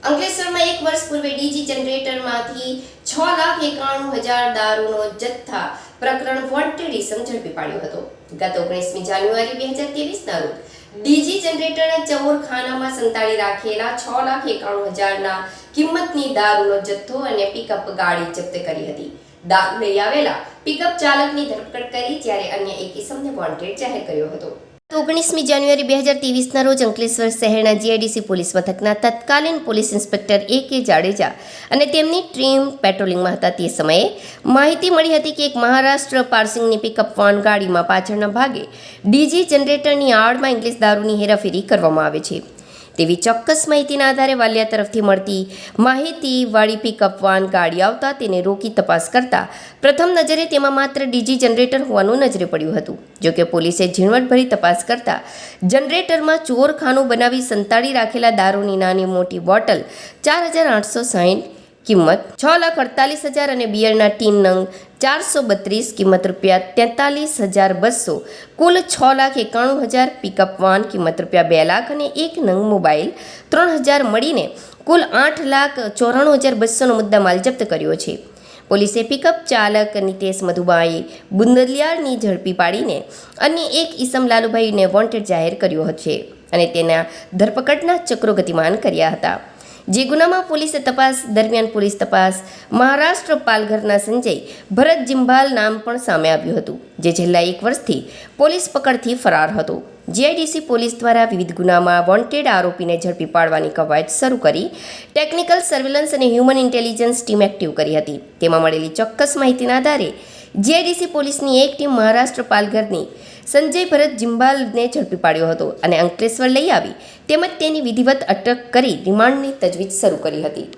અંકલેશ્વરમાં 1 વર્ષ પૂર્વે ડીજી જનરેટરમાંથી 6,91,000 દારૂનો જથ્થા પ્રકરણ વોન્ટેડ ઇસમ ઝડપી પાડ્યો હતો. ગત 19મી જાન્યુઆરી 2023ના રોજ ડીજી જનરેટરના ચૌરખાનામાં સંતાડી રાખેલા 6,91,000ના કિંમતની દારૂનો જથ્થો અને પિકઅપ ગાડી જપ્ત કરી હતી. દારૂ લઈ આવેલા પિકઅપ ચાલકની ધરપકડ કરી જ્યારે અન્ય એક ઇસમને વોન્ટેડ જાહેર કર્યો હતો. 19મી જાન્યુઆરી 2023ના રોજ અંકલેશ્વર શહેરના જીઆઈડીસી પોલીસ મથકના તત્કાલીન પોલીસ ઇન્સ્પેક્ટર A.K. જાડેજા અને તેમની ટીમ પેટ્રોલિંગમાં હતા તે સમયે માહિતી મળી હતી કે એક મહારાષ્ટ્ર પાર્સિંગની પિકઅપ વાન ગાડીમાં પાછળના ભાગે ડીજી જનરેટરની આડમાં ઇંગ્લિશ દારૂની હેરાફેરી કરવામાં આવે છે તેવી ચોક્કસ માહિતીના આધારે વાલિયા તરફથી મળતી માહિતીવાળી પિકઅપ વાન ગાડી આવતા તેને રોકી તપાસ કરતા પ્રથમ નજરે તેમાં માત્ર ડીજી જનરેટર હોવાનું નજરે પડ્યું હતું. જોકે પોલીસે ઝીણવટભરી તપાસ કરતા જનરેટરમાં ચોરખાનું બનાવી સંતાડી રાખેલા દારૂની નાની મોટી બોટલ 4,860 કિંમત 6,48,000 અને બિયરના ટીન નંગ 432 કિંમત ₹43,200 કુલ 6,91,000 પિકઅપ વાન કિંમત ₹2 લાખ અને એક નંગ મોબાઈલ 3,000 મળીને કુલ 8,94,200નો મુદ્દામાલ જપ્ત કર્યો છે. પોલીસે પિકઅપ ચાલક નિતેશ મધુબાઈ બુંદલિયાળની ઝડપી પાડીને અન્ય એક ઈસમ લાલુભાઈને વોન્ટેડ જાહેર કર્યો છે અને તેના ધરપકડના ચક્રો ગતિમાન કર્યા હતા. જે ગુનામાં પોલીસે તપાસ દરમિયાન પોલીસ તપાસ મહારાષ્ટ્ર પાલઘરના સંજય ભરત જિંભાલ નામ પણ સામે આવ્યું હતું, જે છેલ્લા 1 વર્ષથી પોલીસ પકડથી ફરાર હતો. જીઆઈડીસી પોલીસ દ્વારા વિવિધ ગુનામાં વોન્ટેડ આરોપીને ઝડપી પાડવાની કવાયત શરૂ કરી ટેકનિકલ સર્વેલન્સ અને હ્યુમન ઇન્ટેલિજન્સ ટીમ એક્ટિવ કરી હતી. તેમાં મળેલી ચોક્કસ માહિતીના આધારે જીઆઈડીસી પોલીસની એક ટીમ મહારાષ્ટ્ર પાલઘરની સંજય ભરત જિંભાલને ઝડપી પાડ્યો હતો અને અંકલેશ્વર લઈ આવી તેમજ તેની વિધિવત અટક કરી રિમાન્ડની તજવીજ શરૂ કરી હતી.